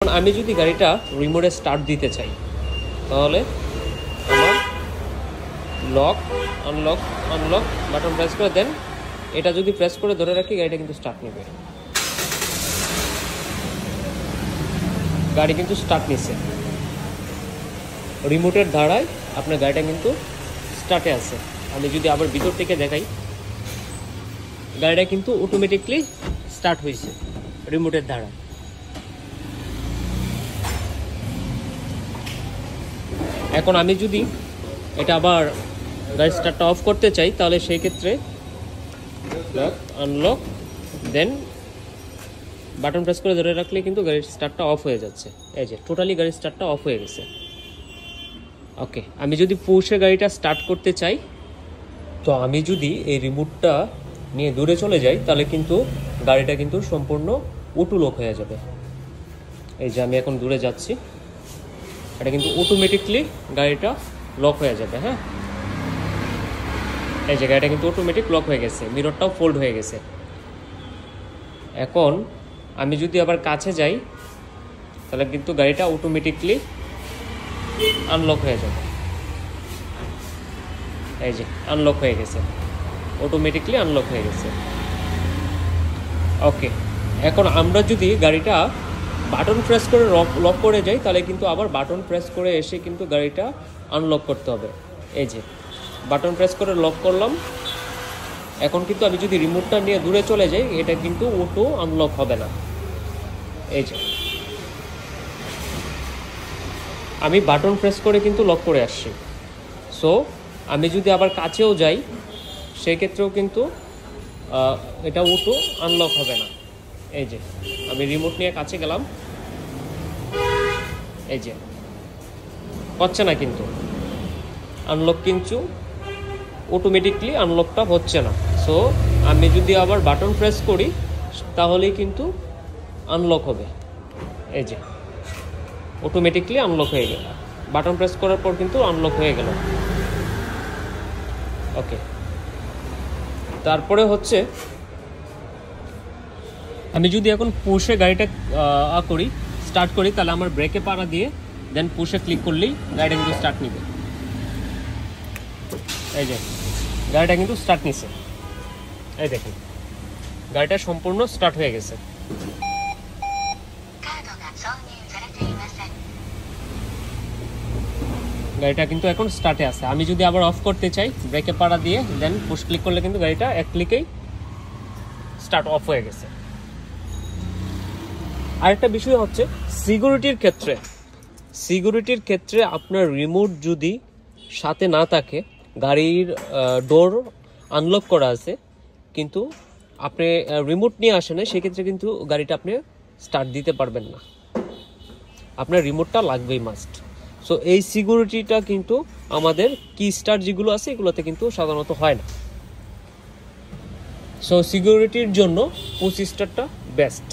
আমি যদি গাড়িটা রিমোটে স্টার্ট দিতে চাই তাহলে আমার lock unlock unlock button press করে দেন। এটা যদি প্রেস করে ধরে রাখি গাড়িটা কিন্তু স্টার্ট নেবে। গাড়ি কিন্তু স্টার্ট নিচ্ছে, রিমোটের ধারায় আপনার গাড়িটা কিন্তু স্টার্টে আছে। আমি যদি আবার ভিতর থেকে দেখাই, গাড়িটা কিন্তু অটোমেটিকলি স্টার্ট হয়েছে রিমোটের ধারায়। এখন আমি যদি এটা আবার গাড়ি স্টার্টটা অফ করতে চাই তাহলে সেই ক্ষেত্রে লক আনলক দেন বাটন প্রেস করে ধরে রাখলে কিন্তু গাড়ির স্টার্টটা অফ হয়ে যাচ্ছে। এই যে টোটালি গাড়ির স্টার্টটা অফ হয়ে গেছে। ওকে, আমি যদি পুশে গাড়িটা স্টার্ট করতে চাই তো আমি যদি এই রিমোটটা নিয়ে দূরে চলে যাই তাহলে কিন্তু গাড়িটা কিন্তু সম্পূর্ণ অটো লক হয়ে যাবে। এই যে আমি এখন দূরে যাচ্ছি, এটা কিন্তু অটোমেটিকলি গাড়িটা লক হয়ে যাবে। হ্যাঁ, এই যে গাড়িটা কিন্তু অটোমেটিক লক হয়ে গেছে, মিররটাও ফোল্ড হয়ে গেছে। এখন আমি যদি আবার কাছে যাই তাহলে কিন্তু গাড়িটা অটোমেটিকলি আনলক হয়ে যাবে। এই যে আনলক হয়ে গেছে, অটোমেটিকলি আনলক হয়ে গেছে। ওকে, এখন আমরা যদি গাড়িটা বাটন প্রেস করে লক করে যাই তাহলে কিন্তু আবার বাটন প্রেস করে এসে কিন্তু গাড়িটা আনলক করতে হবে। এই যে বাটন প্রেস করে লক করলাম। এখন কিন্তু আমি যদি রিমোটটা নিয়ে দূরে চলে যাই এটা কিন্তু অটো আনলক হবে না। এই যে আমি বাটন প্রেস করে কিন্তু লক করে আসছি। সো আমি যদি আবার কাছেও যাই সেই ক্ষেত্রেও কিন্তু এটা অটো আনলক হবে না। এই যে আমি রিমোট নিয়ে কাছে গেলাম, এই যে হচ্ছে না, কিন্তু আনলক কিন্তু অটোমেটিকলি আনলকটা হচ্ছে না। সো আমি যদি আবার বাটন প্রেস করি তাহলেই কিন্তু আনলক হবে। এই যে অটোমেটিকলি আনলক হয়ে গেল, বাটন প্রেস করার পর কিন্তু আনলক হয়ে গেল। ওকে, তারপরে হচ্ছে আমি যদি এখন পুশে গাড়িটা করি স্টার্ট করি তাহলে আমার ব্রেকে পাড়া দিয়ে দেন পুশে ক্লিক করলেই গাড়িটা কিন্তু স্টার্ট নিবে। এই যে গাড়িটা কিন্তু স্টার্ট নিছে, এই দেখুন গাড়িটা সম্পূর্ণ স্টার্ট হয়ে গেছে। গাড়িটা কিন্তু এখন স্টার্টে আছে। আমি যদি আবার অফ করতে চাই ব্রেকে পাড়া দিয়ে দেন পুশ ক্লিক করলে কিন্তু গাড়িটা এক ক্লিকেই স্টার্ট অফ হয়ে গেছে। আরেকটা বিষয় হচ্ছে সিকিউরিটির ক্ষেত্রে আপনার রিমোট যদি সাথে না থাকে, গাড়ির ডোর আনলক করা আছে কিন্তু আপনি রিমোট নিয়ে আসেন না, সেক্ষেত্রে কিন্তু গাড়িটা আপনি স্টার্ট দিতে পারবেন না, আপনার রিমোটটা লাগবেই মাস্ট। সো এই সিকিউরিটিটা কিন্তু আমাদের কি স্টার্ট যেগুলো আছে এগুলোতে কিন্তু সাধারণত হয় না। সো সিকিউরিটির জন্য পুশ স্টার্টটা বেস্ট।